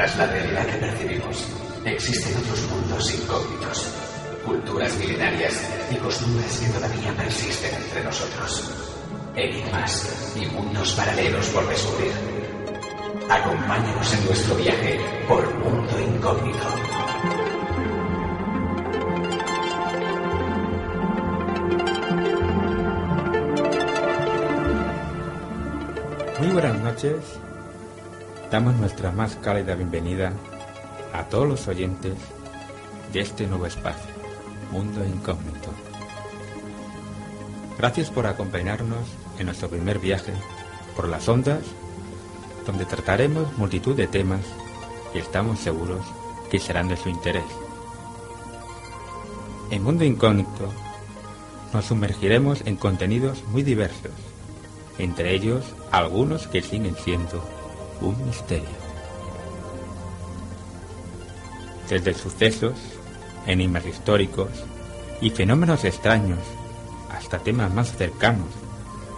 Tras la realidad que percibimos, existen otros mundos incógnitos, culturas milenarias y costumbres que todavía persisten entre nosotros. Enigmas y mundos paralelos por descubrir. Acompáñanos en nuestro viaje por Mundo Incógnito. Muy buenas noches. Damos nuestra más cálida bienvenida a todos los oyentes de este nuevo espacio, Mundo Incógnito. Gracias por acompañarnos en nuestro primer viaje por las ondas, donde trataremos multitud de temas y estamos seguros que serán de su interés. En Mundo Incógnito nos sumergiremos en contenidos muy diversos, entre ellos algunos que siguen siendo un misterio. Desde sucesos, enigmas históricos y fenómenos extraños hasta temas más cercanos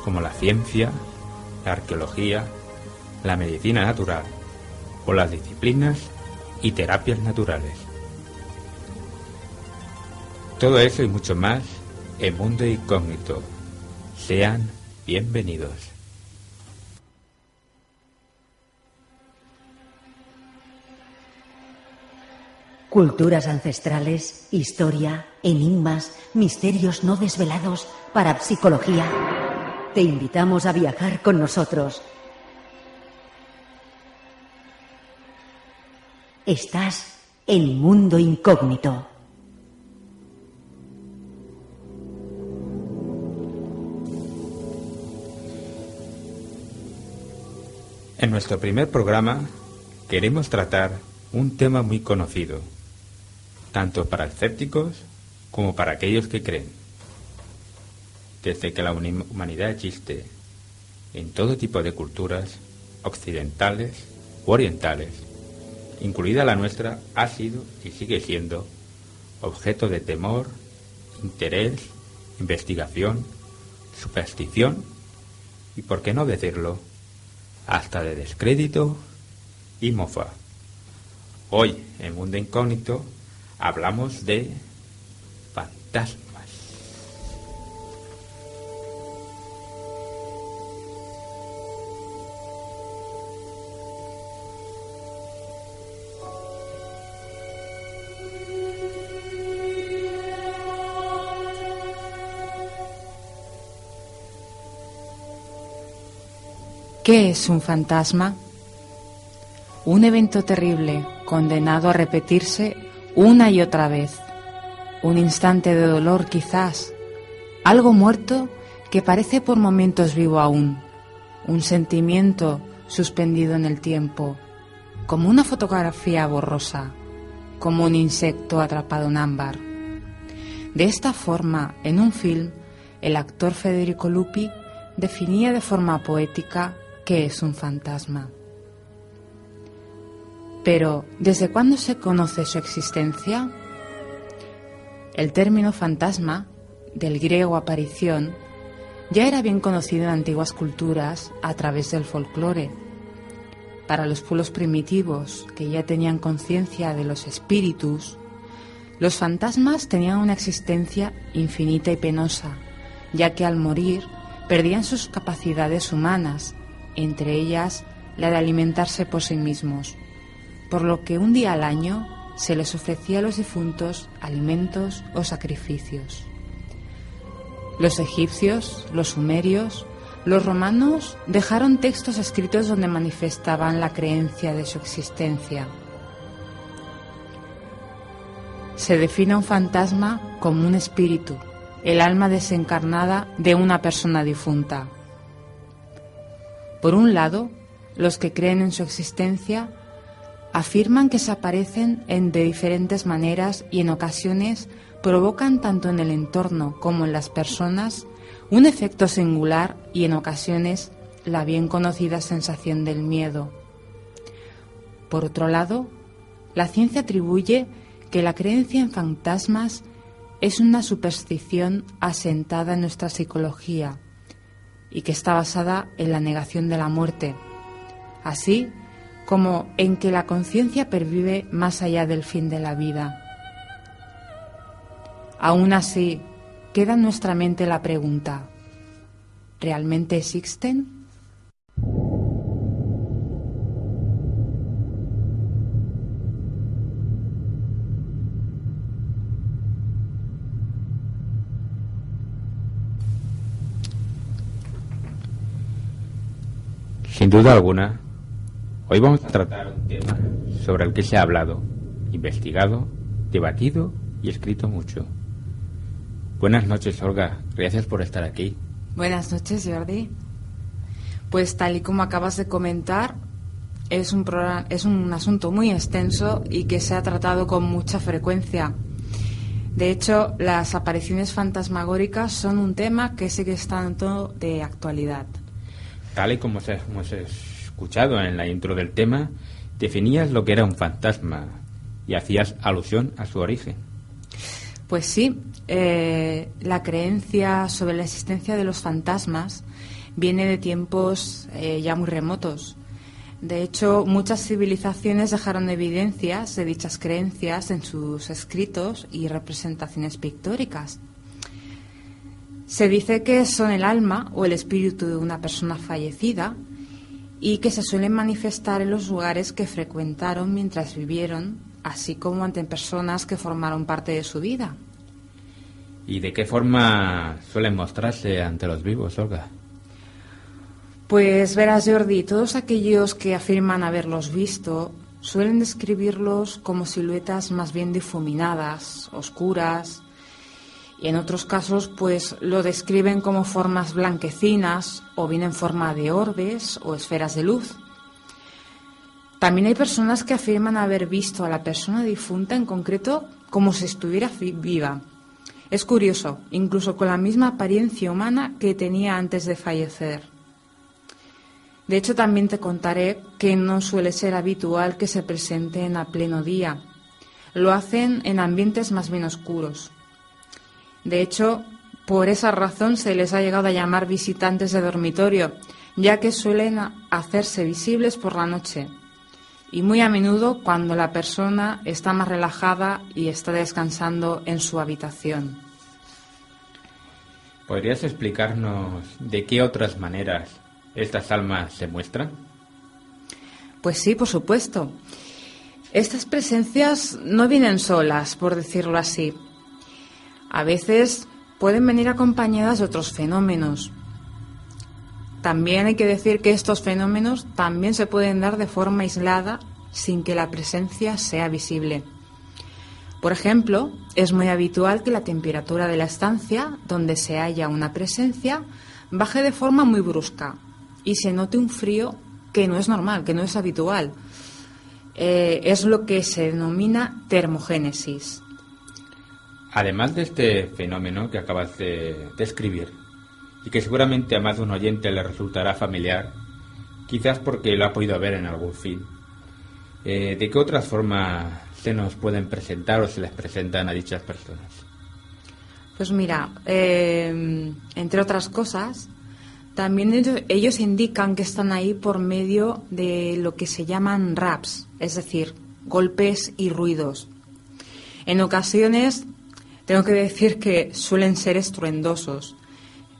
como la ciencia, la arqueología, la medicina natural o las disciplinas y terapias naturales. Todo eso y mucho más en Mundo Incógnito. Sean bienvenidos. Culturas ancestrales, historia, enigmas, misterios no desvelados, parapsicología. Te invitamos a viajar con nosotros. Estás en Mundo Incógnito. En nuestro primer programa queremos tratar un tema muy conocido, tanto para escépticos como para aquellos que creen. Desde que la humanidad existe, en todo tipo de culturas, occidentales u orientales, incluida la nuestra, ha sido y sigue siendo objeto de temor, interés, investigación, superstición y, por qué no decirlo, hasta de descrédito y mofa. Hoy, en Mundo Incógnito, hablamos de fantasmas. ¿Qué es un fantasma? Un evento terrible, condenado a repetirse una y otra vez. Un instante de dolor quizás. Algo muerto que parece por momentos vivo aún. Un sentimiento suspendido en el tiempo. Como una fotografía borrosa. Como un insecto atrapado en ámbar. De esta forma, en un film, el actor Federico Lupi definía de forma poética qué es un fantasma. Pero, ¿desde cuándo se conoce su existencia? El término fantasma, del griego aparición, ya era bien conocido en antiguas culturas a través del folclore. Para los pueblos primitivos, que ya tenían conciencia de los espíritus, los fantasmas tenían una existencia infinita y penosa, ya que al morir perdían sus capacidades humanas, entre ellas la de alimentarse por sí mismos, por lo que un día al año se les ofrecía a los difuntos alimentos o sacrificios. Los egipcios, los sumerios, los romanos dejaron textos escritos donde manifestaban la creencia de su existencia. Se define a un fantasma como un espíritu, el alma desencarnada de una persona difunta. Por un lado, los que creen en su existencia afirman que se aparecen de diferentes maneras y en ocasiones provocan tanto en el entorno como en las personas un efecto singular y en ocasiones la bien conocida sensación del miedo. Por otro lado, la ciencia atribuye que la creencia en fantasmas es una superstición asentada en nuestra psicología y que está basada en la negación de la muerte. Así, como en que la conciencia pervive más allá del fin de la vida. Aún así, queda en nuestra mente la pregunta: ¿realmente existen? Sin duda alguna, hoy vamos a tratar un tema sobre el que se ha hablado, investigado, debatido y escrito mucho. Buenas noches, Olga. Gracias por estar aquí. Buenas noches, Jordi. Pues tal y como acabas de comentar, es un asunto muy extenso y que se ha tratado con mucha frecuencia. De hecho, las apariciones fantasmagóricas son un tema que sigue estando de actualidad. Tal y como hemos escuchado en la intro del tema, definías lo que era un fantasma y hacías alusión a su origen. Pues sí, la creencia sobre la existencia de los fantasmas viene de tiempos ya muy remotos. De hecho, muchas civilizaciones dejaron evidencias de dichas creencias en sus escritos y representaciones pictóricas. Se dice que son el alma o el espíritu de una persona fallecida y que se suelen manifestar en los lugares que frecuentaron mientras vivieron, así como ante personas que formaron parte de su vida. ¿Y de qué forma suelen mostrarse ante los vivos, Olga? Pues verás, Jordi, todos aquellos que afirman haberlos visto suelen describirlos como siluetas más bien difuminadas, oscuras, y en otros casos pues lo describen como formas blanquecinas o bien en forma de orbes o esferas de luz. También hay personas que afirman haber visto a la persona difunta en concreto como si estuviera viva. Es curioso, incluso con la misma apariencia humana que tenía antes de fallecer. De hecho, también te contaré que no suele ser habitual que se presenten a pleno día. Lo hacen en ambientes más bien oscuros. De hecho, por esa razón se les ha llegado a llamar visitantes de dormitorio, ya que suelen hacerse visibles por la noche y muy a menudo cuando la persona está más relajada y está descansando en su habitación. ¿Podrías explicarnos de qué otras maneras estas almas se muestran? Pues sí, por supuesto. Estas presencias no vienen solas, por decirlo así. A veces pueden venir acompañadas de otros fenómenos. También hay que decir que estos fenómenos también se pueden dar de forma aislada sin que la presencia sea visible. Por ejemplo, es muy habitual que la temperatura de la estancia donde se halla una presencia baje de forma muy brusca y se note un frío que no es normal, que no es habitual. Es lo que se denomina termogénesis. Además de este fenómeno que acabas de describir, y que seguramente a más de un oyente le resultará familiar, quizás porque lo ha podido ver en algún film, ¿de qué otras formas se nos pueden presentar o se les presentan a dichas personas? Pues mira, entre otras cosas, también ellos indican que están ahí por medio de lo que se llaman raps, es decir, golpes y ruidos. En ocasiones tengo que decir que suelen ser estruendosos.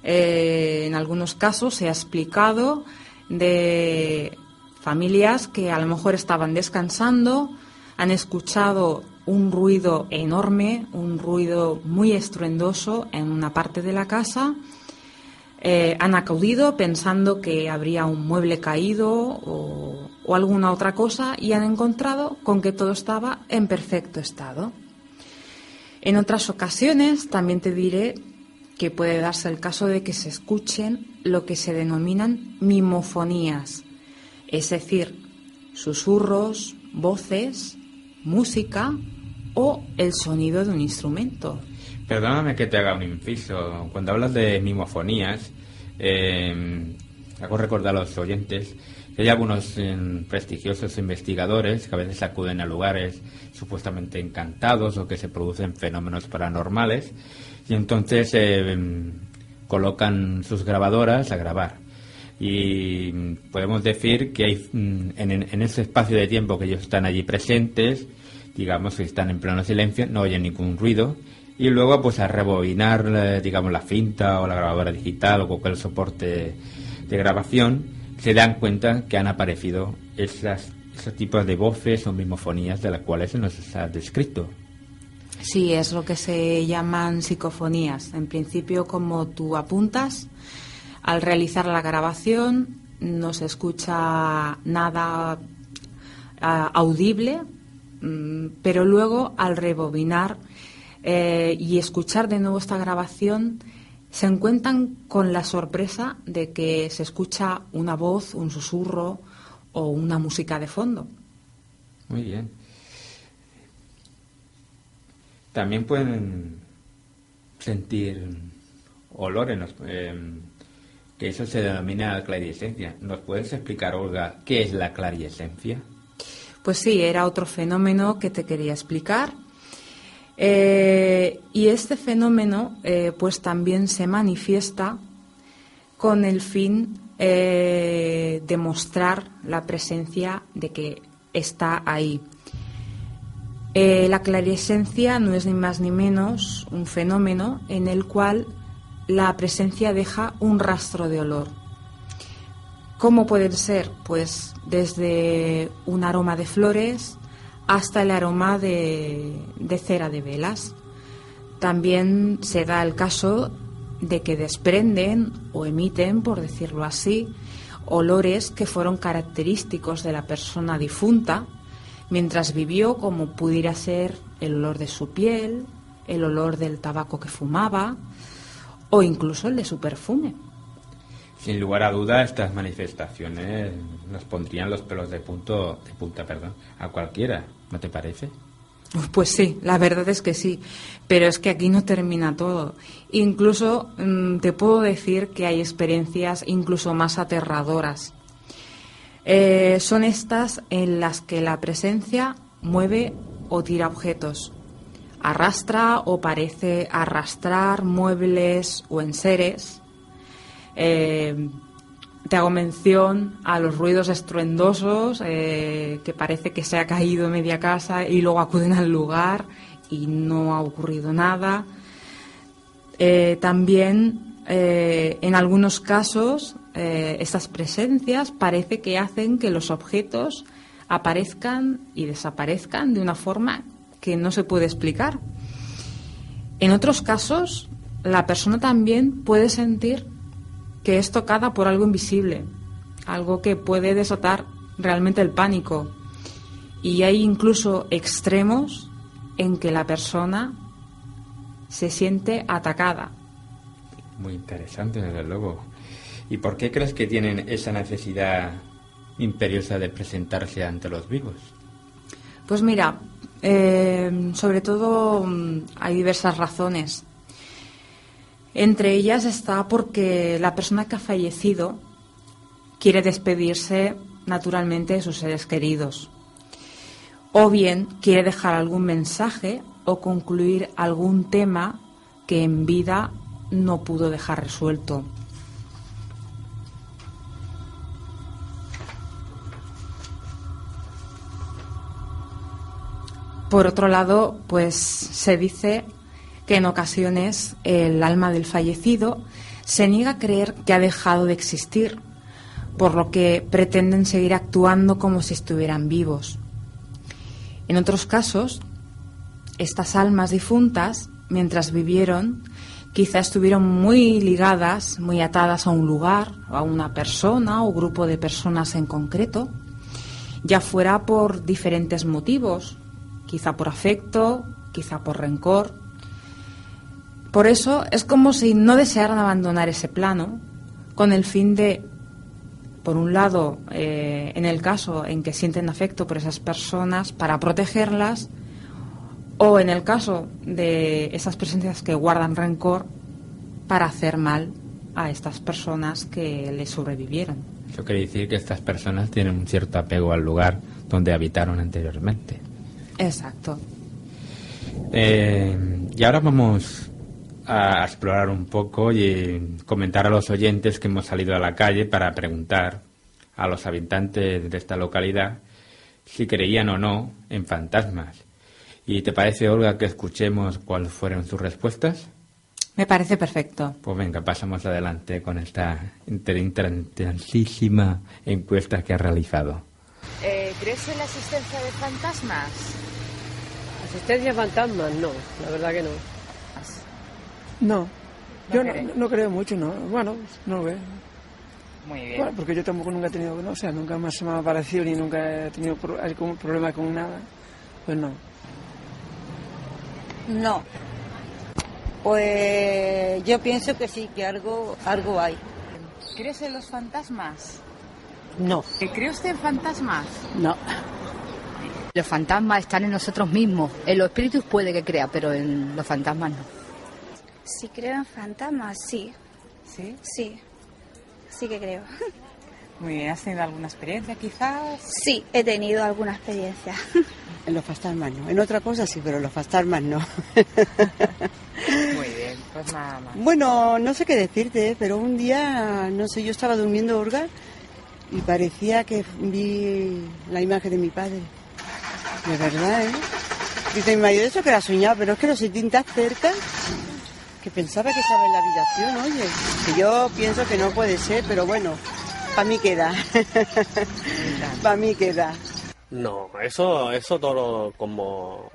En algunos casos se ha explicado de familias que a lo mejor estaban descansando, han escuchado un ruido enorme, un ruido muy estruendoso en una parte de la casa, han acudido pensando que habría un mueble caído o alguna otra cosa y han encontrado con que todo estaba en perfecto estado. En otras ocasiones también te diré que puede darse el caso de que se escuchen lo que se denominan mimofonías, es decir, susurros, voces, música o el sonido de un instrumento. Perdóname que te haga un inciso. Cuando hablas de mimofonías, hago recordar a los oyentes que hay algunos prestigiosos investigadores que a veces acuden a lugares supuestamente encantados o que se producen fenómenos paranormales y entonces colocan sus grabadoras a grabar. Y podemos decir que hay en ese espacio de tiempo que ellos están allí presentes, digamos que están en pleno silencio, no oyen ningún ruido, y luego pues a rebobinar, digamos, la cinta o la grabadora digital o cualquier soporte de grabación, se dan cuenta que han aparecido esos tipos de voces o mimofonías de las cuales se nos ha descrito. Sí, es lo que se llaman psicofonías. En principio, como tú apuntas, al realizar la grabación no se escucha nada audible, pero luego al rebobinar y escuchar de nuevo esta grabación se encuentran con la sorpresa de que se escucha una voz, un susurro o una música de fondo. Muy bien. También pueden sentir olores, que eso se denomina clarividencia. ¿Nos puedes explicar, Olga, qué es la clarividencia? Pues sí, era otro fenómeno que te quería explicar. Y este fenómeno pues también se manifiesta con el fin de mostrar la presencia de que está ahí. La clarividencia no es ni más ni menos un fenómeno en el cual la presencia deja un rastro de olor. ¿Cómo pueden ser? Pues desde un aroma de flores hasta el aroma de cera de velas. También se da el caso de que desprenden o emiten, por decirlo así, olores que fueron característicos de la persona difunta mientras vivió, como pudiera ser el olor de su piel, el olor del tabaco que fumaba o incluso el de su perfume. Sin lugar a duda, estas manifestaciones nos pondrían los pelos de punta a cualquiera, ¿no te parece? Pues sí, la verdad es que sí, pero es que aquí no termina todo. Incluso te puedo decir que hay experiencias incluso más aterradoras. Son estas en las que la presencia mueve o tira objetos, arrastra o parece arrastrar muebles o enseres. Te hago mención a los ruidos estruendosos, que parece que se ha caído media casa y luego acuden al lugar y no ha ocurrido nada. También en algunos casos estas presencias parece que hacen que los objetos aparezcan y desaparezcan de una forma que no se puede explicar. En otros casos, la persona también puede sentir que es tocada por algo invisible, algo que puede desatar realmente el pánico. Y hay incluso extremos en que la persona se siente atacada. Muy interesante, desde luego. ¿Y por qué crees que tienen esa necesidad imperiosa de presentarse ante los vivos? Pues mira, sobre todo hay diversas razones. Entre ellas está porque la persona que ha fallecido quiere despedirse naturalmente de sus seres queridos. O bien quiere dejar algún mensaje o concluir algún tema que en vida no pudo dejar resuelto. Por otro lado, pues se dice que en ocasiones el alma del fallecido se niega a creer que ha dejado de existir, por lo que pretenden seguir actuando como si estuvieran vivos. En otros casos, estas almas difuntas, mientras vivieron, quizá estuvieron muy ligadas, muy atadas a un lugar, a una persona o grupo de personas en concreto, ya fuera por diferentes motivos, quizá por afecto, quizá por rencor. Por eso es como si no desearan abandonar ese plano, con el fin de, por un lado, en el caso en que sienten afecto por esas personas, para protegerlas, o en el caso de esas presencias que guardan rencor, para hacer mal a estas personas que les sobrevivieron. Eso quiere decir que estas personas tienen un cierto apego al lugar donde habitaron anteriormente. Exacto. Y ahora vamos a explorar un poco y comentar a los oyentes que hemos salido a la calle para preguntar a los habitantes de esta localidad si creían o no en fantasmas. ¿Y te parece, Olga, que escuchemos cuáles fueron sus respuestas? Me parece perfecto. Pues venga, pasamos adelante con esta interesantísima encuesta que has realizado. ¿Crees en la existencia de fantasmas? ¿Asistencia a fantasmas? No, la verdad que no. No, yo no creo mucho, no. Bueno, no lo veo. Muy bien. Bueno, porque yo tampoco nunca he tenido, no, o sea, nunca más se me ha aparecido ni nunca he tenido algún problema con nada. Pues no. No. Pues yo pienso que sí, que algo hay. ¿Crees en los fantasmas? No. ¿Cree usted en fantasmas? No. Los fantasmas están en nosotros mismos. En los espíritus puede que crea, pero en los fantasmas no. Si creo en fantasmas, sí. ¿Sí? Sí. Sí que creo. Muy bien. ¿Has tenido alguna experiencia quizás? Sí, he tenido alguna experiencia. En los fantasmas no. En otra cosa sí, pero en los fantasmas no. Muy bien, pues nada más. Bueno, no sé qué decirte, pero un día, no sé, yo estaba durmiendo, Olga, y parecía que vi la imagen de mi padre. De verdad, ¿eh? Dice mi marido, eso que era soñado, pero es que lo sentí tan cerca que pensaba que estaba en la habitación, oye. Que yo pienso que no puede ser, pero bueno, para mí queda. Para mí queda. No, eso todo como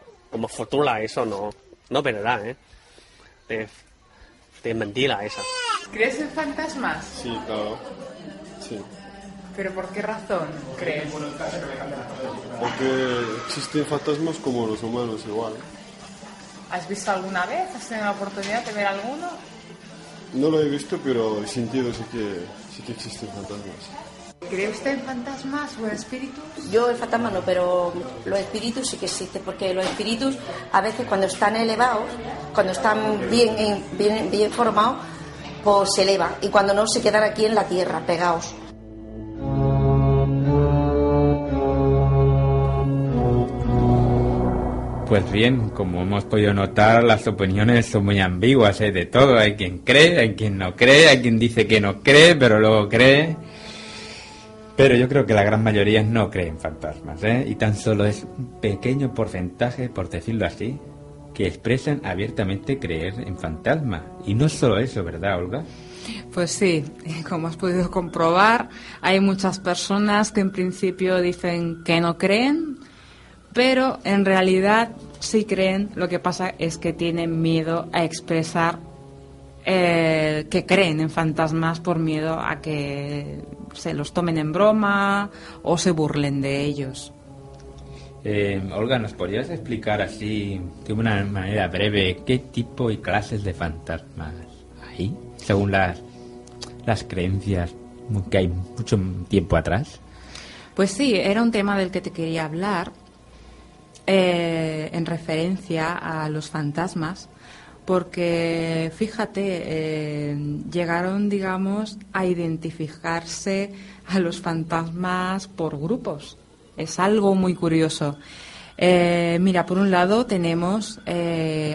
fortuna, eso no es verdad, ¿eh? De mentira esa. ¿Crees en fantasmas? Sí, claro. Sí. ¿Pero por qué razón crees? Porque existen fantasmas como los humanos igual. ¿Has visto alguna vez? ¿Has tenido la oportunidad de ver alguno? No lo he visto, pero he sentido sí que existen fantasmas. ¿Cree usted en fantasmas o en espíritus? Yo el fantasma no, pero los espíritus sí que existen, porque los espíritus a veces cuando están elevados, cuando están bien formados, pues se elevan, y cuando no se quedan aquí en la tierra, pegados. Pues bien, como hemos podido notar, las opiniones son muy ambiguas, ¿eh? De todo. Hay quien cree, hay quien no cree, hay quien dice que no cree, pero luego cree. Pero yo creo que la gran mayoría no cree en fantasmas, ¿eh? Y tan solo es un pequeño porcentaje, por decirlo así, que expresan abiertamente creer en fantasmas. Y no solo eso, ¿verdad, Olga? Pues sí, como has podido comprobar, hay muchas personas que en principio dicen que no creen, pero en realidad sí creen. Lo que pasa es que tienen miedo a expresar que creen en fantasmas por miedo a que se los tomen en broma o se burlen de ellos. Olga, ¿nos podrías explicar así, de una manera breve, qué tipo y clases de fantasmas hay, según las creencias que hay mucho tiempo atrás? Pues sí, era un tema del que te quería hablar, en referencia a los fantasmas, porque fíjate, llegaron, digamos, a identificarse a los fantasmas por grupos. Es algo muy curioso. Mira, por un lado tenemos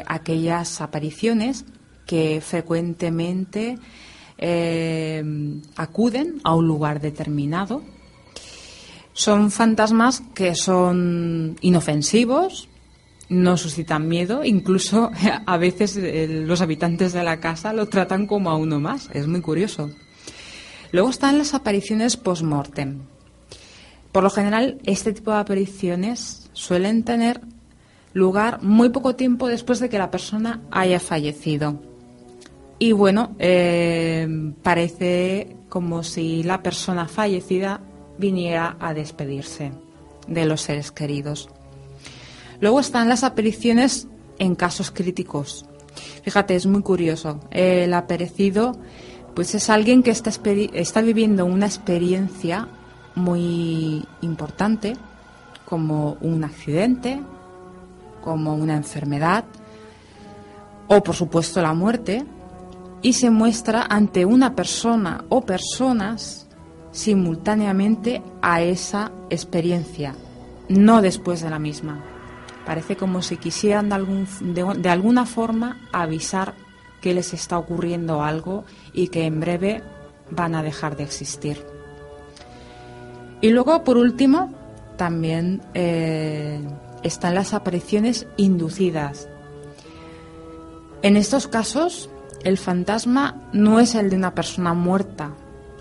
aquellas apariciones que frecuentemente acuden a un lugar determinado. Son fantasmas que son inofensivos, no suscitan miedo, incluso a veces los habitantes de la casa lo tratan como a uno más. Es muy curioso. Luego están las apariciones post-mortem. Por lo general, este tipo de apariciones suelen tener lugar muy poco tiempo después de que la persona haya fallecido. Y bueno, parece como si la persona fallecida viniera a despedirse de los seres queridos. Luego están las apariciones en casos críticos. Fíjate, es muy curioso. El aparecido pues es alguien que está viviendo una experiencia muy importante, como un accidente, como una enfermedad o, por supuesto, la muerte, y se muestra ante una persona o personas simultáneamente a esa experiencia, no después de la misma. Parece como si quisieran de alguna forma avisar que les está ocurriendo algo y que en breve van a dejar de existir. Y luego, por último, también están las apariciones inducidas. En estos casos, el fantasma no es el de una persona muerta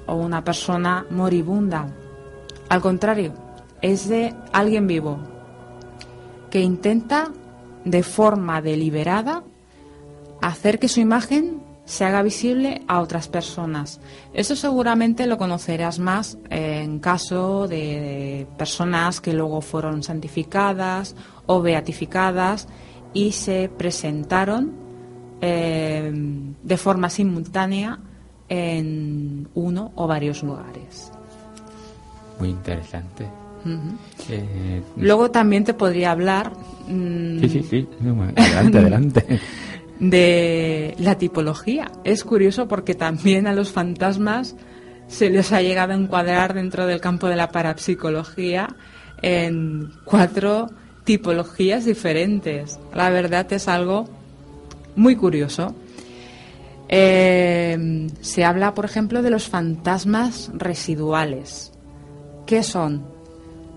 o una persona moribunda. Al contrario, es de alguien vivo que intenta de forma deliberada hacer que su imagen se haga visible a otras personas. Eso seguramente lo conocerás más en caso de personas que luego fueron santificadas o beatificadas y se presentaron de forma simultánea en uno o varios lugares. Muy interesante. Luego también te podría hablar sí. No, adelante de la tipología. Es curioso porque también a los fantasmas se les ha llegado a encuadrar dentro del campo de la parapsicología en 4 tipologías diferentes. La verdad es algo muy curioso. Se habla, por ejemplo, de los fantasmas residuales. ¿Qué son?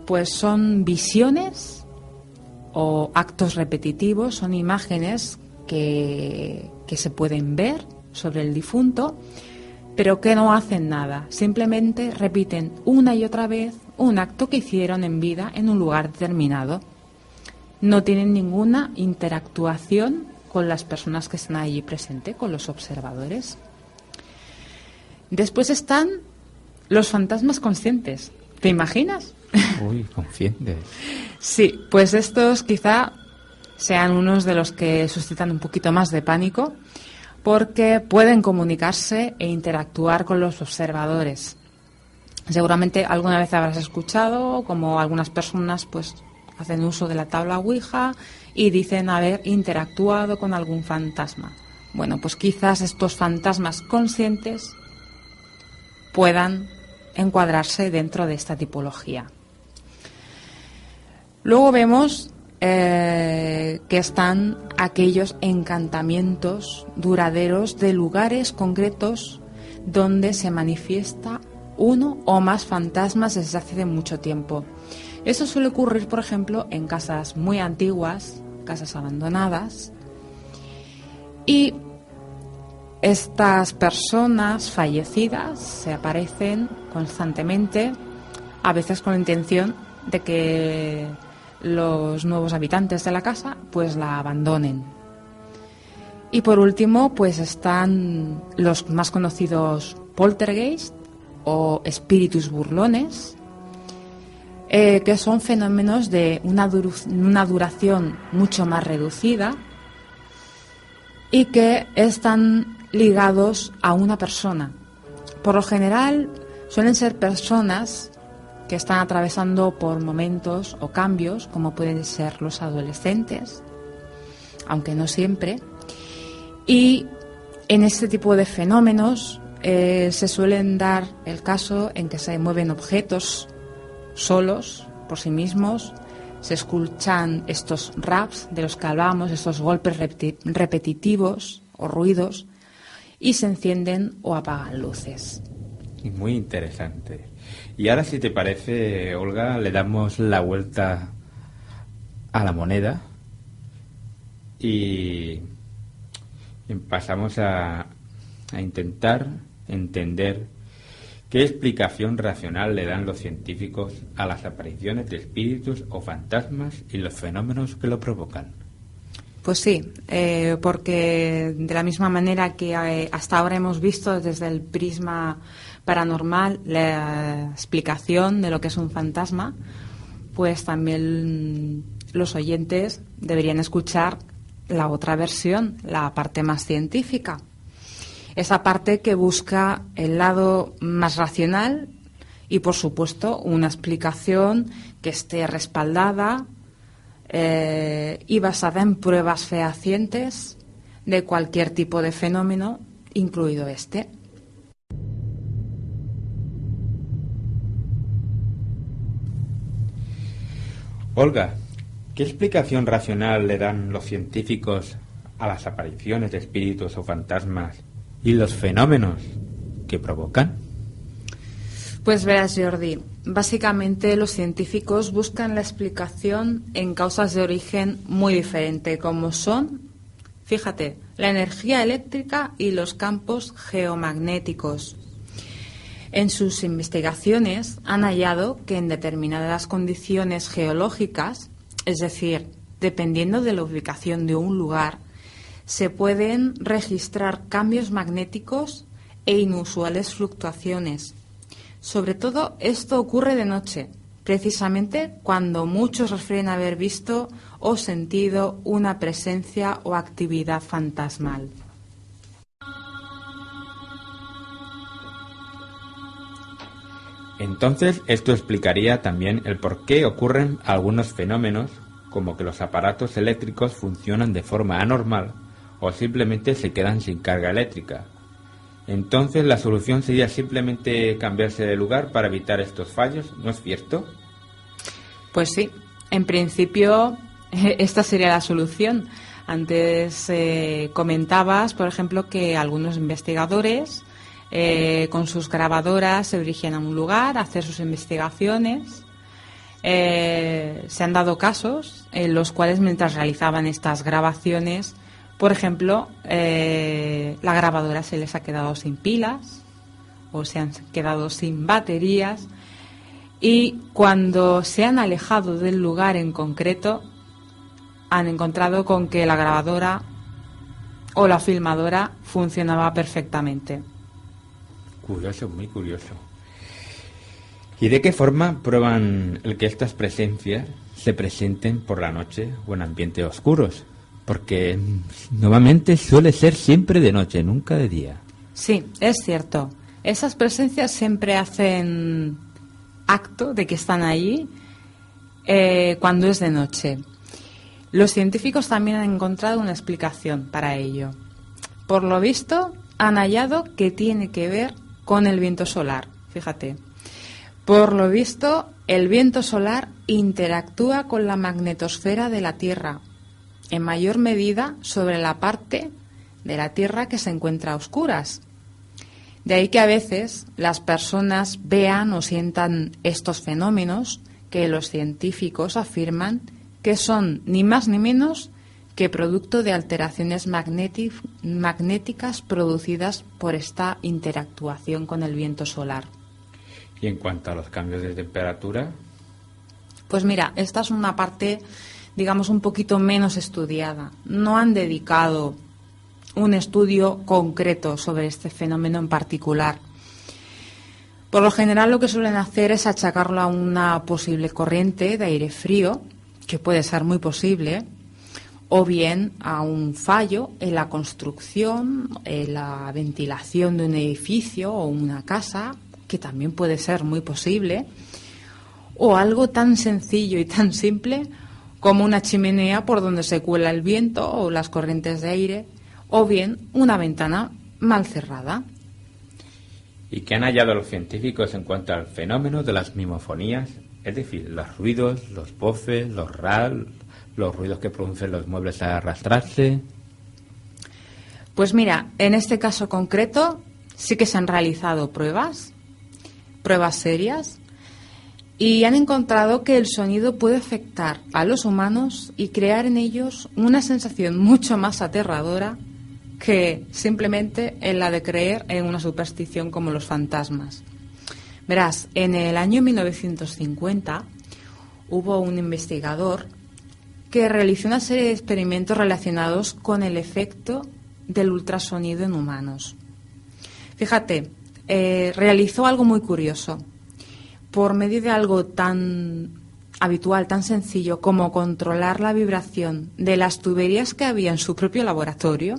Pues son visiones o actos repetitivos, son imágenes que se pueden ver sobre el difunto, pero que no hacen nada, simplemente repiten una y otra vez un acto que hicieron en vida en un lugar determinado. No tienen ninguna interactuación con las personas que están allí presentes, con los observadores. Después están los fantasmas conscientes. ¿Te imaginas? Uy, conscientes. Sí, pues estos quizá sean unos de los que suscitan un poquito más de pánico, porque pueden comunicarse e interactuar con los observadores. Seguramente alguna vez habrás escuchado como algunas personas pues hacen uso de la tabla Ouija y dicen haber interactuado con algún fantasma. Bueno, pues quizás estos fantasmas conscientes puedan encuadrarse dentro de esta tipología. Luego vemos que están aquellos encantamientos duraderos de lugares concretos donde se manifiesta uno o más fantasmas desde hace mucho tiempo. Eso suele ocurrir, por ejemplo, en casas muy antiguas, casas abandonadas, y estas personas fallecidas se aparecen constantemente, a veces con la intención de que los nuevos habitantes de la casa pues la abandonen. Y por último pues están los más conocidos poltergeist o espíritus burlones, que son fenómenos de una duración mucho más reducida y que están ligados a una persona. Por lo general suelen ser personas que están atravesando por momentos o cambios, como pueden ser los adolescentes, aunque no siempre. Y en este tipo de fenómenos se suelen dar el caso en que se mueven objetos solos, por sí mismos, se escuchan estos raps de los que hablábamos, estos golpes repetitivos o ruidos, y se encienden o apagan luces. Muy interesante. Y ahora, si te parece, Olga, le damos la vuelta a la moneda y pasamos a intentar entender qué explicación racional le dan los científicos a las apariciones de espíritus o fantasmas y los fenómenos que lo provocan. Pues sí, porque de la misma manera que hasta ahora hemos visto desde el prisma paranormal la explicación de lo que es un fantasma, pues también los oyentes deberían escuchar la otra versión, la parte más científica. Esa parte que busca el lado más racional y, por supuesto, una explicación que esté respaldada y basada en pruebas fehacientes de cualquier tipo de fenómeno, incluido este. Olga, ¿qué explicación racional le dan los científicos a las apariciones de espíritus o fantasmas y los fenómenos que provocan? Pues verás, Jordi, básicamente los científicos buscan la explicación en causas de origen muy diferente, como son, fíjate, la energía eléctrica y los campos geomagnéticos. En sus investigaciones han hallado que en determinadas condiciones geológicas, es decir, dependiendo de la ubicación de un lugar, se pueden registrar cambios magnéticos e inusuales fluctuaciones. Sobre todo esto ocurre de noche, precisamente cuando muchos refieren haber visto o sentido una presencia o actividad fantasmal. Entonces, esto explicaría también el por qué ocurren algunos fenómenos, como que los aparatos eléctricos funcionan de forma anormal o simplemente se quedan sin carga eléctrica. Entonces, la solución sería simplemente cambiarse de lugar para evitar estos fallos, ¿no es cierto? Pues sí, en principio esta sería la solución. Antes comentabas, por ejemplo, que algunos investigadores con sus grabadoras se dirigían a un lugar a hacer sus investigaciones. Se han dado casos en los cuales mientras realizaban estas grabaciones, por ejemplo, la grabadora se les ha quedado sin pilas o se han quedado sin baterías, y cuando se han alejado del lugar en concreto han encontrado con que la grabadora o la filmadora funcionaba perfectamente. Curioso, muy curioso. ¿Y de qué forma prueban el que estas presencias se presenten por la noche o en ambientes oscuros? Porque normalmente suele ser siempre de noche, nunca de día. Sí, es cierto. Esas presencias siempre hacen acto de que están allí cuando es de noche. Los científicos también han encontrado una explicación para ello. Por lo visto, han hallado que tiene que ver con el viento solar. Fíjate. Por lo visto, el viento solar interactúa con la magnetosfera de la Tierra, en mayor medida sobre la parte de la Tierra que se encuentra a oscuras. De ahí que a veces las personas vean o sientan estos fenómenos que los científicos afirman que son ni más ni menos que producto de alteraciones magnéticas producidas por esta interactuación con el viento solar. ¿Y en cuanto a los cambios de temperatura? Pues mira, esta es una parte, digamos, un poquito menos estudiada. No han dedicado un estudio concreto sobre este fenómeno en particular. Por lo general lo que suelen hacer es achacarlo a una posible corriente de aire frío, que puede ser muy posible, o bien a un fallo en la construcción, en la ventilación de un edificio o una casa, que también puede ser muy posible, o algo tan sencillo y tan simple como una chimenea por donde se cuela el viento o las corrientes de aire, o bien una ventana mal cerrada. ¿Y qué han hallado los científicos en cuanto al fenómeno de las mimofonías? Es decir, los ruidos, los voces, los los ruidos que producen los muebles al arrastrarse. Pues mira, en este caso concreto sí que se han realizado pruebas serias, y han encontrado que el sonido puede afectar a los humanos y crear en ellos una sensación mucho más aterradora que simplemente en la de creer en una superstición como los fantasmas. Verás, en el año 1950 hubo un investigador que realizó una serie de experimentos relacionados con el efecto del ultrasonido en humanos. Fíjate, realizó algo muy curioso. Por medio de algo tan habitual, tan sencillo como controlar la vibración de las tuberías que había en su propio laboratorio,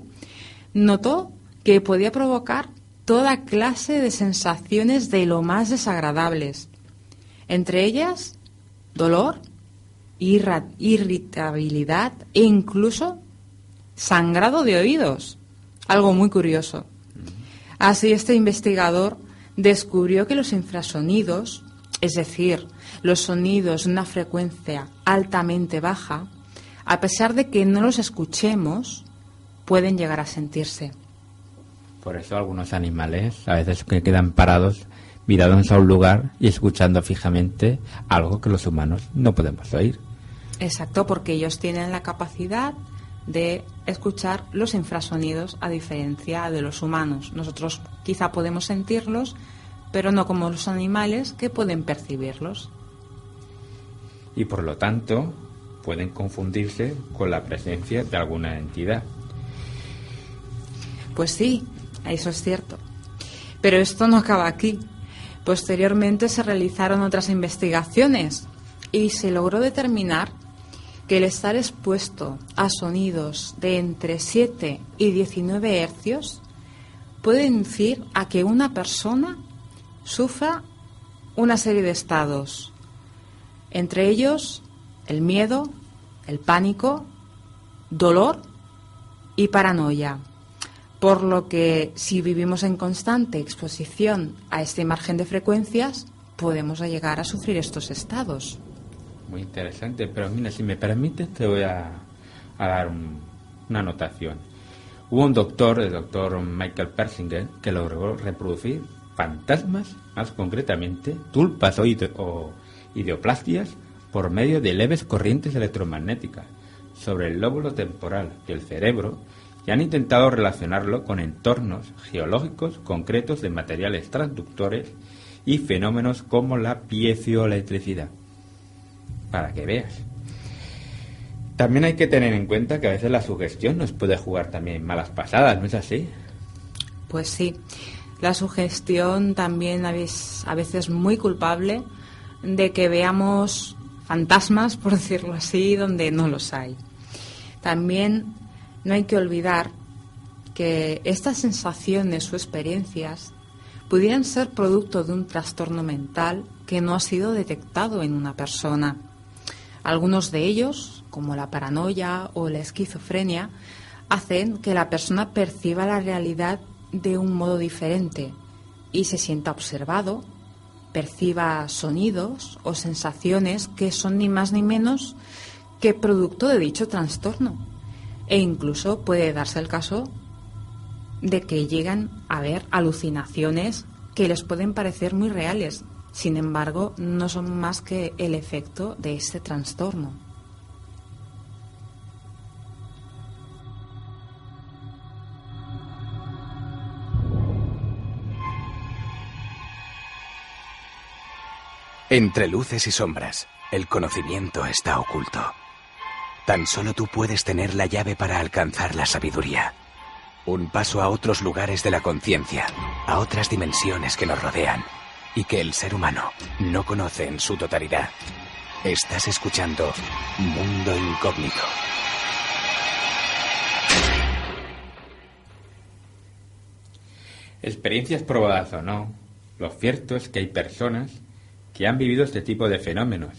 notó que podía provocar toda clase de sensaciones de lo más desagradables, entre ellas dolor, irritabilidad e incluso sangrado de oídos. Algo muy curioso. Así, este investigador descubrió que los infrasonidos, es decir, los sonidos de una frecuencia altamente baja, a pesar de que no los escuchemos, pueden llegar a sentirse. Por eso algunos animales a veces que quedan parados, mirados a un lugar y escuchando fijamente algo que los humanos no podemos oír. Exacto, porque ellos tienen la capacidad de escuchar los infrasonidos a diferencia de los humanos. Nosotros quizá podemos sentirlos, pero no como los animales que pueden percibirlos. Y por lo tanto pueden confundirse con la presencia de alguna entidad. Pues sí, eso es cierto. Pero esto no acaba aquí. Posteriormente se realizaron otras investigaciones y se logró determinar que el estar expuesto a sonidos de entre 7 y 19 hercios puede inducir a que una persona sufra una serie de estados, entre ellos el miedo, el pánico, dolor y paranoia. Por lo que si vivimos en constante exposición a este margen de frecuencias, podemos llegar a sufrir estos estados. Muy interesante, pero mira, si me permites te voy a dar una anotación. Hubo un doctor, el doctor Michael Persinger, que logró reproducir fantasmas, más concretamente tulpas o ideoplastias, por medio de leves corrientes electromagnéticas sobre el lóbulo temporal del cerebro, y han intentado relacionarlo con entornos geológicos concretos de materiales transductores y fenómenos como la piezoelectricidad. Para que veas. También hay que tener en cuenta que a veces la sugestión nos puede jugar también malas pasadas, ¿no es así? Pues sí, la sugestión también a veces muy culpable de que veamos fantasmas, por decirlo así, donde no los hay. También no hay que olvidar que estas sensaciones o experiencias pudieran ser producto de un trastorno mental que no ha sido detectado en una persona. Algunos de ellos, como la paranoia o la esquizofrenia, hacen que la persona perciba la realidad de un modo diferente y se sienta observado, perciba sonidos o sensaciones que son ni más ni menos que producto de dicho trastorno. E incluso puede darse el caso de que llegan a ver alucinaciones que les pueden parecer muy reales. Sin embargo, no son más que el efecto de este trastorno. Entre luces y sombras, el conocimiento está oculto. Tan solo tú puedes tener la llave para alcanzar la sabiduría. Un paso a otros lugares de la conciencia, a otras dimensiones que nos rodean y que el ser humano no conoce en su totalidad. Estás escuchando Mundo Incógnito. Experiencias probadas o no, lo cierto es que hay personas que han vivido este tipo de fenómenos.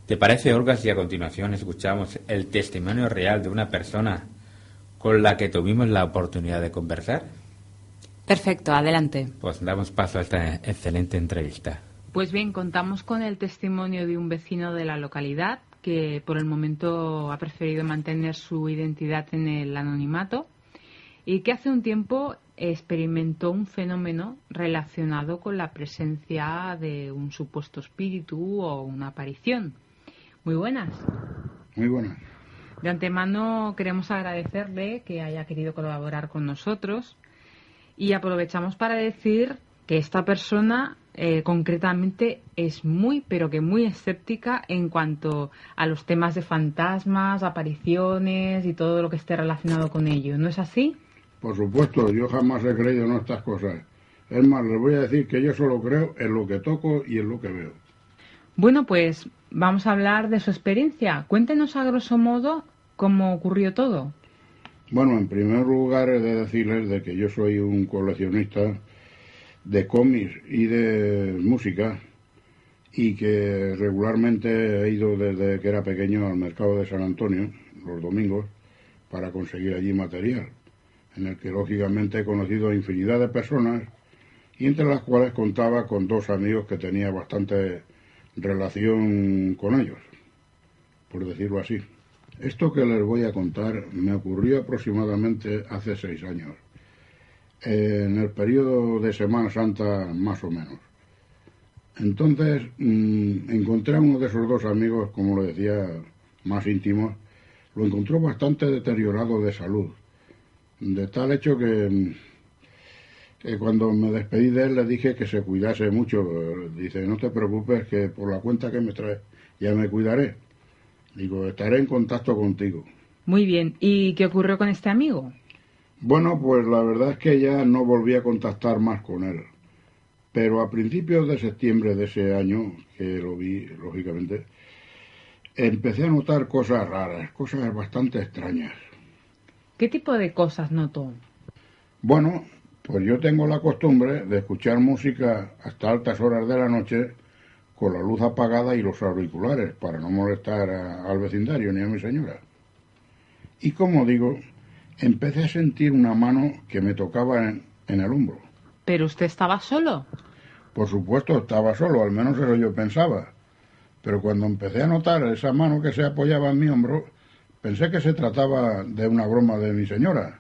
¿Te parece, Olga, si a continuación escuchamos el testimonio real de una persona con la que tuvimos la oportunidad de conversar? Perfecto, adelante. Pues damos paso a esta excelente entrevista. Pues bien, contamos con el testimonio de un vecino de la localidad que por el momento ha preferido mantener su identidad en el anonimato y que hace un tiempo experimentó un fenómeno relacionado con la presencia de un supuesto espíritu o una aparición. Muy buenas. Muy buenas. De antemano queremos agradecerle que haya querido colaborar con nosotros y aprovechamos para decir que esta persona concretamente es muy, pero que muy escéptica en cuanto a los temas de fantasmas, apariciones y todo lo que esté relacionado con ello. ¿No es así? Por supuesto, yo jamás he creído en estas cosas. Es más, les voy a decir que yo solo creo en lo que toco y en lo que veo. Bueno, pues vamos a hablar de su experiencia. Cuéntenos a grosso modo cómo ocurrió todo. Bueno, en primer lugar he de decirles de que yo soy un coleccionista de cómics y de música y que regularmente he ido desde que era pequeño al mercado de San Antonio los domingos para conseguir allí material, en el que lógicamente he conocido a infinidad de personas y entre las cuales contaba con dos amigos que tenía bastante relación con ellos, por decirlo así. Esto que les voy a contar me ocurrió aproximadamente hace 6 años, en el periodo de Semana Santa más o menos. Entonces encontré a uno de esos dos amigos, como lo decía, más íntimos, lo encontró bastante deteriorado de salud, de tal hecho que cuando me despedí de él le dije que se cuidase mucho. Dice, no te preocupes, que por la cuenta que me traes ya me cuidaré. Digo, estaré en contacto contigo. Muy bien. ¿Y qué ocurrió con este amigo? Bueno, pues la verdad es que ya no volví a contactar más con él. Pero a principios de septiembre de ese año, que lo vi, lógicamente, empecé a notar cosas raras, cosas bastante extrañas. ¿Qué tipo de cosas notó? Bueno, pues yo tengo la costumbre de escuchar música hasta altas horas de la noche con la luz apagada y los auriculares para no molestar al vecindario ni a mi señora. Y como digo, empecé a sentir una mano que me tocaba en el hombro. ¿Pero usted estaba solo? Por supuesto, estaba solo, al menos eso yo pensaba. Pero cuando empecé a notar esa mano que se apoyaba en mi hombro, pensé que se trataba de una broma de mi señora.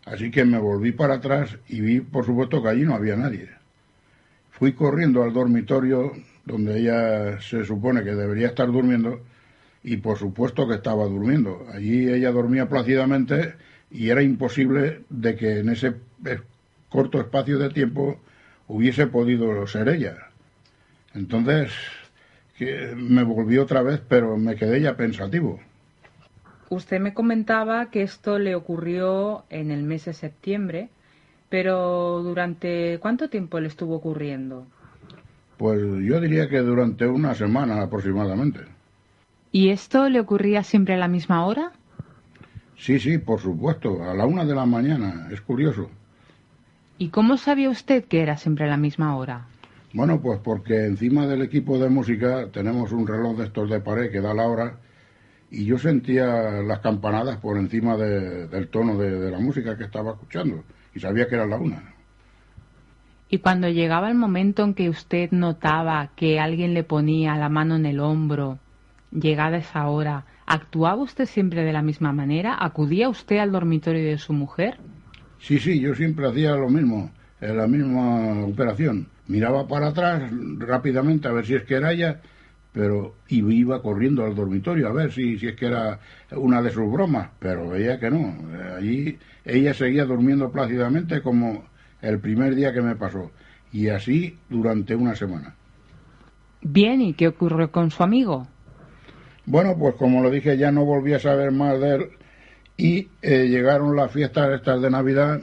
Así que me volví para atrás y vi, por supuesto, que allí no había nadie. Fui corriendo al dormitorio donde ella se supone que debería estar durmiendo, y por supuesto que estaba durmiendo. Allí ella dormía plácidamente y era imposible de que en ese corto espacio de tiempo hubiese podido ser ella. Entonces que me volví otra vez, pero me quedé ya pensativo. Usted me comentaba que esto le ocurrió en el mes de septiembre, pero ¿durante cuánto tiempo le estuvo ocurriendo? Pues yo diría que durante una semana aproximadamente. ¿Y esto le ocurría siempre a la misma hora? Sí, por supuesto, a la 1 de la mañana, es curioso. ¿Y cómo sabía usted que era siempre a la misma hora? Bueno, pues porque encima del equipo de música tenemos un reloj de estos de pared que da la hora, y yo sentía las campanadas por encima del tono de la música que estaba escuchando, y sabía que era la 1. Y cuando llegaba el momento en que usted notaba que alguien le ponía la mano en el hombro, llegada esa hora, ¿actuaba usted siempre de la misma manera? ¿Acudía usted al dormitorio de su mujer? Sí, yo siempre hacía lo mismo, la misma operación. Miraba para atrás rápidamente a ver si es que era ella, pero iba corriendo al dormitorio a ver si es que era una de sus bromas, pero veía que no. Allí ella seguía durmiendo plácidamente como el primer día que me pasó, y así durante una semana. Bien, ¿y qué ocurrió con su amigo? Bueno, pues como lo dije, ya no volví a saber más de él, y llegaron las fiestas estas de Navidad,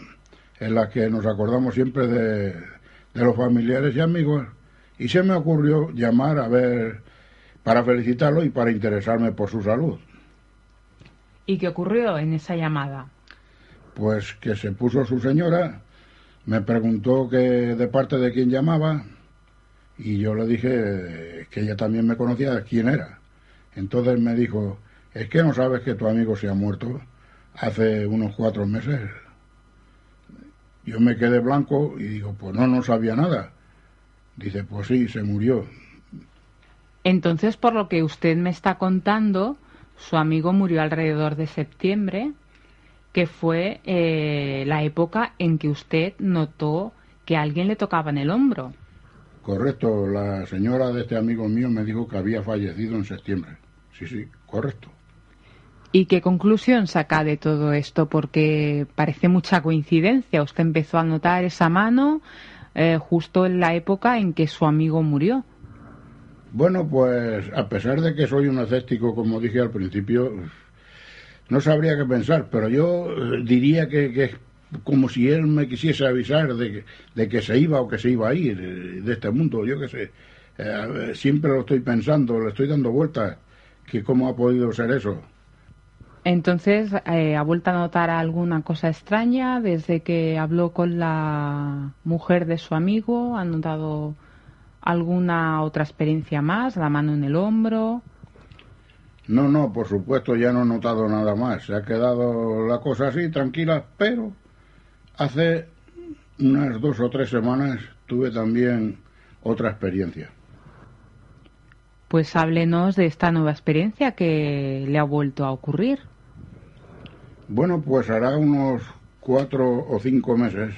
en las que nos acordamos siempre de los familiares y amigos, y se me ocurrió llamar a ver, para felicitarlo y para interesarme por su salud. ¿Y qué ocurrió en esa llamada? Pues que se puso su señora, me preguntó que de parte de quién llamaba, y yo le dije que ella también me conocía quién era. Entonces me dijo, ¿es que no sabes que tu amigo se ha muerto hace unos 4 meses? Yo me quedé blanco y digo, pues no sabía nada. Dice, pues sí, se murió. Entonces, por lo que usted me está contando, su amigo murió alrededor de septiembre, que fue la época en que usted notó que alguien le tocaba en el hombro. Correcto, la señora de este amigo mío me dijo que había fallecido en septiembre. Sí, correcto. ¿Y qué conclusión saca de todo esto? Porque parece mucha coincidencia. Usted empezó a notar esa mano justo en la época en que su amigo murió. Bueno, pues a pesar de que soy un escéptico, como dije al principio, no sabría qué pensar, pero yo diría que es como si él me quisiese avisar de que se iba o que se iba a ir de este mundo, yo qué sé. Siempre lo estoy pensando, le estoy dando vueltas, que cómo ha podido ser eso. Entonces, ¿ha vuelto a notar alguna cosa extraña desde que habló con la mujer de su amigo? ¿Ha notado alguna otra experiencia más? ¿La mano en el hombro? No, por supuesto ya no he notado nada más. Se ha quedado la cosa así, tranquila, pero hace unas 2 o 3 semanas tuve también otra experiencia. Pues háblenos de esta nueva experiencia que le ha vuelto a ocurrir. Bueno, pues hará unos 4 o 5 meses,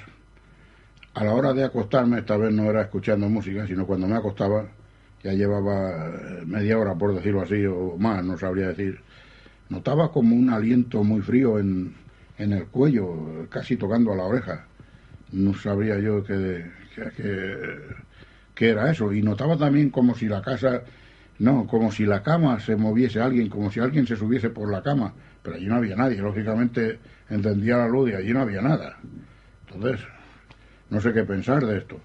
a la hora de acostarme, esta vez no era escuchando música, sino cuando me acostaba, ya llevaba media hora, por decirlo así, o más, no sabría decir, notaba como un aliento muy frío en el cuello, casi tocando a la oreja. No sabría yo qué era eso. Y notaba también como si la casa, no, como si la cama se moviese alguien, como si alguien se subiese por la cama. Pero allí no había nadie, lógicamente encendía la luz y allí no había nada. Entonces, no sé qué pensar de esto.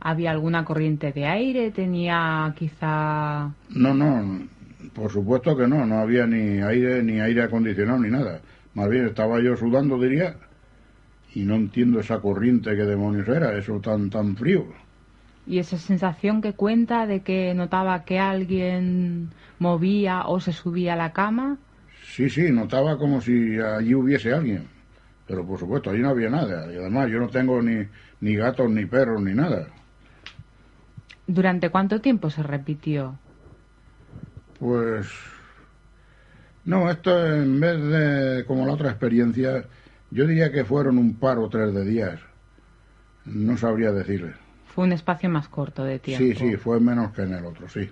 ¿Había alguna corriente de aire? ¿Tenía quizá...? No, por supuesto que no había ni aire acondicionado ni nada. Más bien estaba yo sudando, diría, y no entiendo esa corriente que demonios era, eso tan frío. ¿Y esa sensación que cuenta de que notaba que alguien movía o se subía a la cama? Sí, notaba como si allí hubiese alguien, pero por supuesto allí no había nada, y además yo no tengo ni gatos, ni perros, ni nada. ¿Durante cuánto tiempo se repitió? Pues... no, esto en vez de como la otra experiencia, yo diría que fueron un par o 3 de días. No sabría decirle. Fue un espacio más corto de tiempo. Sí, fue menos que en el otro, sí.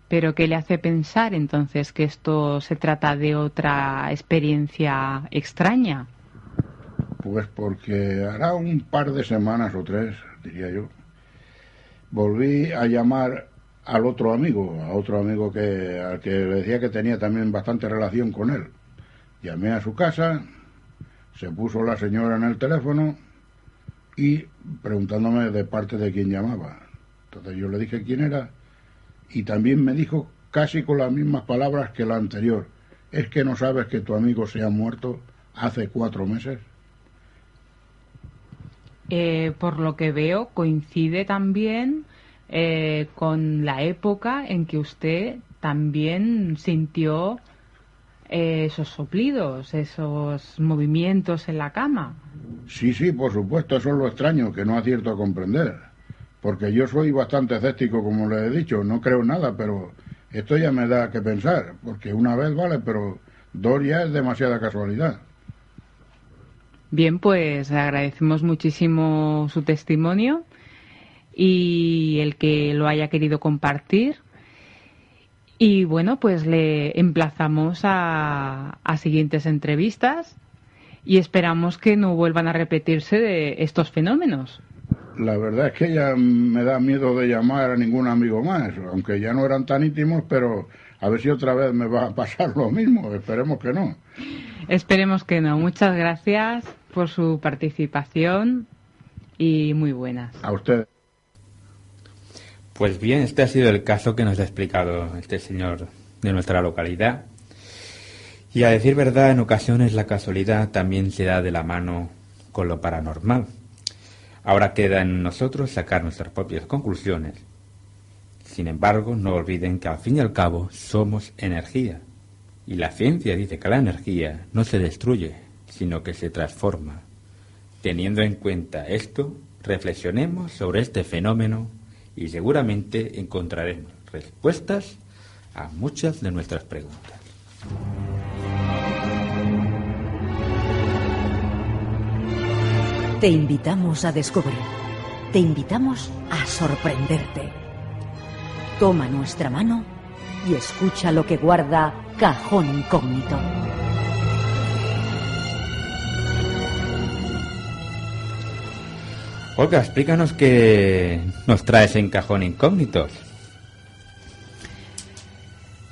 ¿Pero qué le hace pensar entonces que esto se trata de otra experiencia extraña? Pues porque hará un par de semanas o 3, diría yo, volví a llamar a otro amigo al que le decía que tenía también bastante relación con él. Llamé a su casa, se puso la señora en el teléfono y preguntándome de parte de quién llamaba. Entonces yo le dije quién era y también me dijo casi con las mismas palabras que la anterior: ¿es que no sabes que tu amigo se ha muerto hace 4 meses? Por lo que veo, coincide también con la época en que usted también sintió esos soplidos, esos movimientos en la cama. Sí, por supuesto, eso es lo extraño, que no acierto a comprender. Porque yo soy bastante escéptico, como le he dicho, no creo en nada, pero esto ya me da que pensar, porque una vez vale, pero 2 ya es demasiada casualidad. Bien, pues le agradecemos muchísimo su testimonio y el que lo haya querido compartir. Y bueno, pues le emplazamos a siguientes entrevistas y esperamos que no vuelvan a repetirse de estos fenómenos. La verdad es que ya me da miedo de llamar a ningún amigo más, aunque ya no eran tan íntimos, pero a ver si otra vez me va a pasar lo mismo, esperemos que no. Esperemos que no. Muchas gracias por su participación y muy buenas. A usted. Pues bien, este ha sido el caso que nos ha explicado este señor de nuestra localidad. Y a decir verdad, en ocasiones la casualidad también se da de la mano con lo paranormal. Ahora queda en nosotros sacar nuestras propias conclusiones. Sin embargo, no olviden que al fin y al cabo somos energía. Y la ciencia dice que la energía no se destruye, sino que se transforma. Teniendo en cuenta esto, reflexionemos sobre este fenómeno y seguramente encontraremos respuestas a muchas de nuestras preguntas. Te invitamos a descubrir, te invitamos a sorprenderte. Toma nuestra mano y escucha lo que guarda Cajón Incógnito. Olga, explícanos qué nos traes en Cajón Incógnito.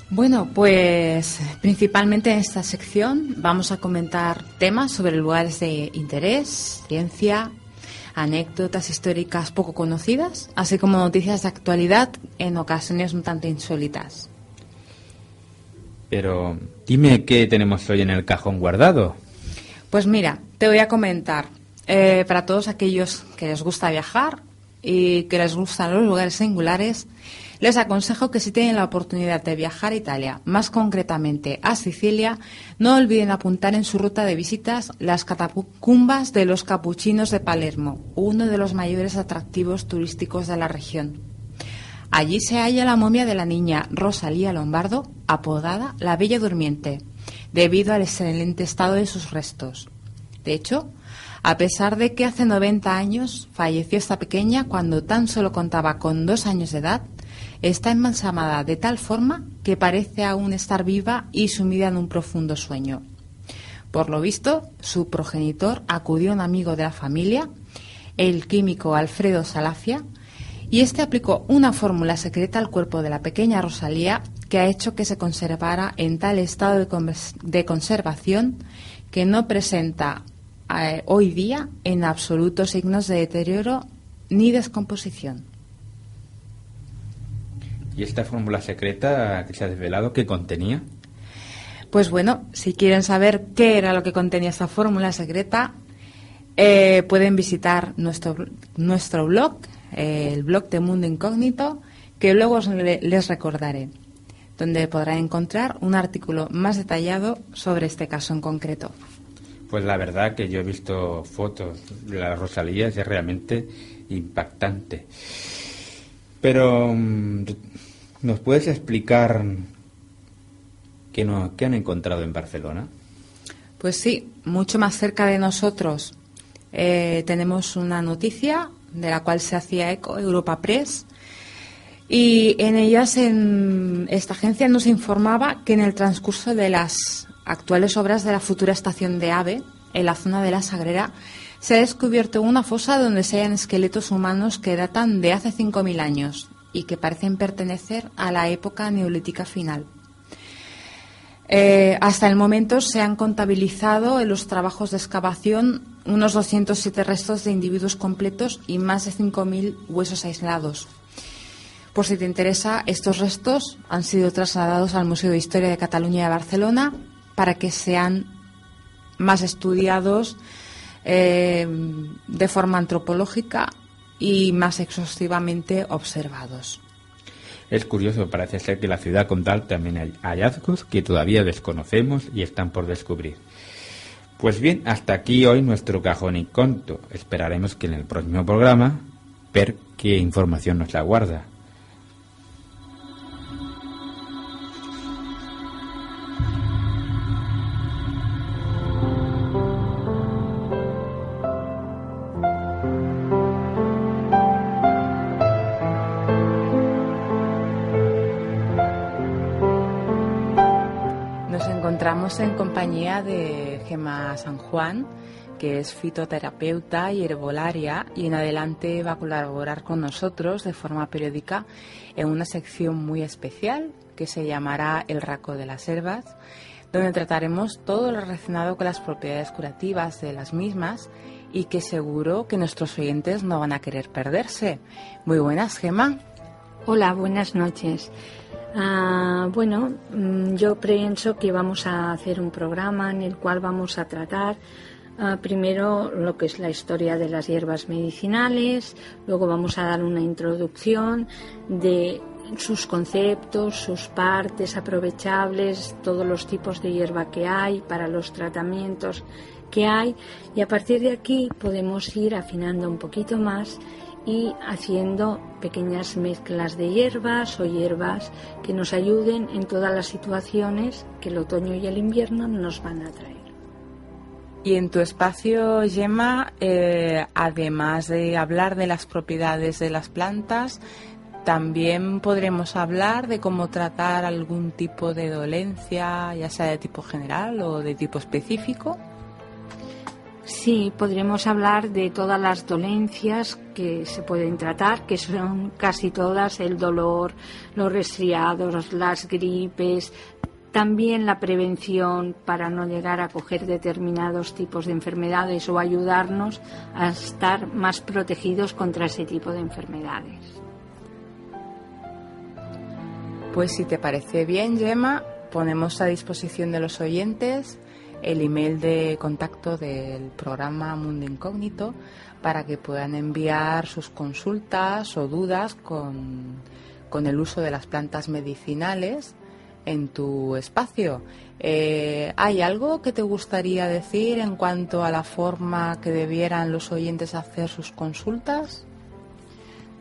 Bueno, pues principalmente en esta sección vamos a comentar temas sobre lugares de interés, ciencia, anécdotas históricas poco conocidas, así como noticias de actualidad en ocasiones un tanto insólitas. Pero dime qué tenemos hoy en el cajón guardado. Pues mira, te voy a comentar. Para todos aquellos que les gusta viajar y que les gustan los lugares singulares, les aconsejo que si tienen la oportunidad de viajar a Italia, más concretamente a Sicilia, no olviden apuntar en su ruta de visitas las catacumbas de los Capuchinos de Palermo, uno de los mayores atractivos turísticos de la región. Allí se halla la momia de la niña Rosalía Lombardo, apodada la Bella Durmiente, debido al excelente estado de sus restos. De hecho, a pesar de que hace 90 años falleció esta pequeña cuando tan solo contaba con 2 años de edad, está embalsamada de tal forma que parece aún estar viva y sumida en un profundo sueño. Por lo visto, su progenitor acudió a un amigo de la familia, el químico Alfredo Salafia, y este aplicó una fórmula secreta al cuerpo de la pequeña Rosalía que ha hecho que se conservara en tal estado de conservación que no presenta hoy día en absoluto signos de deterioro ni descomposición. ¿Y esta fórmula secreta que se ha desvelado qué contenía? Pues bueno, si quieren saber qué era lo que contenía esta fórmula secreta, pueden visitar nuestro blog, el blog de Mundo Incógnito, que luego les recordaré, donde podrán encontrar un artículo más detallado sobre este caso en concreto. Pues la verdad que yo he visto fotos de la Rosalía, es realmente impactante. Pero, ¿nos puedes explicar qué han encontrado en Barcelona? Pues sí, mucho más cerca de nosotros tenemos una noticia de la cual se hacía eco Europa Press, y en ellas esta agencia nos informaba que en el transcurso de las actuales obras de la futura estación de AVE, en la zona de la Sagrera, se ha descubierto una fosa donde se hallan esqueletos humanos que datan de hace 5.000 años y que parecen pertenecer a la época neolítica final. Hasta el momento se han contabilizado en los trabajos de excavación unos 207 restos de individuos completos y más de 5.000 huesos aislados. Por si te interesa, estos restos han sido trasladados al Museo de Historia de Cataluña de Barcelona para que sean más estudiados de forma antropológica y más exhaustivamente observados. Es curioso, parece ser que en la ciudad condal también hay hallazgos que todavía desconocemos y están por descubrir. Pues bien, hasta aquí hoy nuestro cajón incógnito. Esperaremos que en el próximo programa ver qué información nos aguarda. Estamos en compañía de Gemma San Juan, que es fitoterapeuta y herbolaria, y en adelante va a colaborar con nosotros de forma periódica en una sección muy especial que se llamará El Raco de las Herbas, donde trataremos todo lo relacionado con las propiedades curativas de las mismas y que seguro que nuestros oyentes no van a querer perderse. Muy buenas, Gemma. Hola, buenas noches. Bueno, yo pienso que vamos a hacer un programa en el cual vamos a tratar primero lo que es la historia de las hierbas medicinales, luego vamos a dar una introducción de sus conceptos, sus partes aprovechables, todos los tipos de hierba que hay para los tratamientos que hay, y a partir de aquí podemos ir afinando un poquito más y haciendo pequeñas mezclas de hierbas o hierbas que nos ayuden en todas las situaciones que el otoño y el invierno nos van a traer. Y en tu espacio, Gemma, además de hablar de las propiedades de las plantas, también podremos hablar de cómo tratar algún tipo de dolencia, ya sea de tipo general o de tipo específico. Sí, podremos hablar de todas las dolencias que se pueden tratar, que son casi todas: el dolor, los resfriados, las gripes, también la prevención para no llegar a coger determinados tipos de enfermedades o ayudarnos a estar más protegidos contra ese tipo de enfermedades. Pues si te parece bien, Gemma, ponemos a disposición de los oyentes el email de contacto del programa Mundo Incógnito para que puedan enviar sus consultas o dudas con el uso de las plantas medicinales en tu espacio. ¿Hay algo que te gustaría decir en cuanto a la forma que debieran los oyentes hacer sus consultas?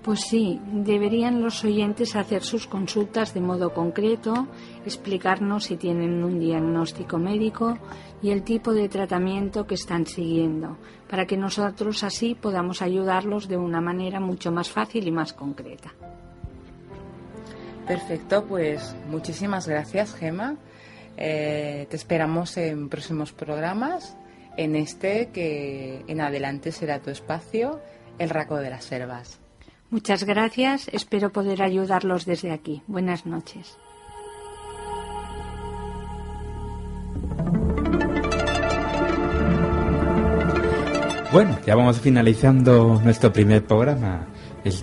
Pues sí, deberían los oyentes hacer sus consultas de modo concreto, explicarnos si tienen un diagnóstico médico y el tipo de tratamiento que están siguiendo, para que nosotros así podamos ayudarlos de una manera mucho más fácil y más concreta. Perfecto, pues muchísimas gracias, Gemma. Te esperamos en próximos programas, en este que en adelante será tu espacio, El Raco de las Servas. Muchas gracias, espero poder ayudarlos desde aquí. Buenas noches. Bueno, ya vamos finalizando nuestro primer programa,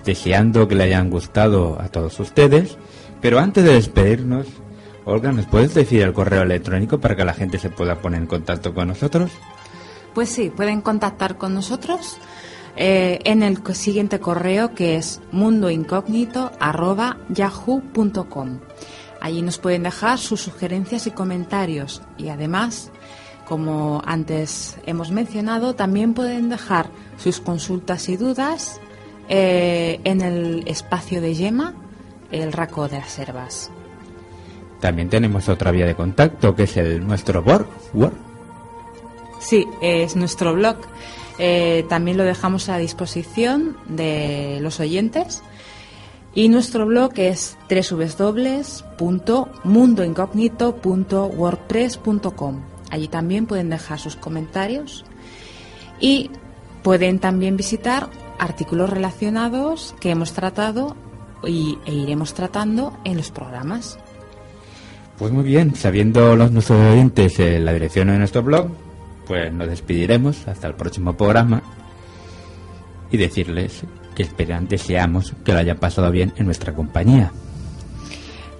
deseando que le hayan gustado a todos ustedes, pero antes de despedirnos, Olga, ¿nos puedes decir el correo electrónico para que la gente se pueda poner en contacto con nosotros? Pues sí, pueden contactar con nosotros en el siguiente correo, que es mundoincógnito@yahoo.com. Allí nos pueden dejar sus sugerencias y comentarios, y además, como antes hemos mencionado, también pueden dejar sus consultas y dudas en el espacio de Gemma, El Raco de las Servas. También tenemos otra vía de contacto, que es nuestro blog. Sí, es nuestro blog. También lo dejamos a disposición de los oyentes. Y nuestro blog es www.mundoincógnito.wordpress.com. Allí también pueden dejar sus comentarios y pueden también visitar artículos relacionados que hemos tratado e iremos tratando en los programas. Pues muy bien, sabiendo nuestros oyentes la dirección de nuestro blog, pues nos despediremos hasta el próximo programa y decirles que deseamos que lo hayan pasado bien en nuestra compañía.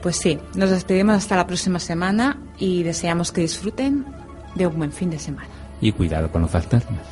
Pues sí, nos despedimos hasta la próxima semana y deseamos que disfruten de un buen fin de semana. Y cuidado con los fantasmas.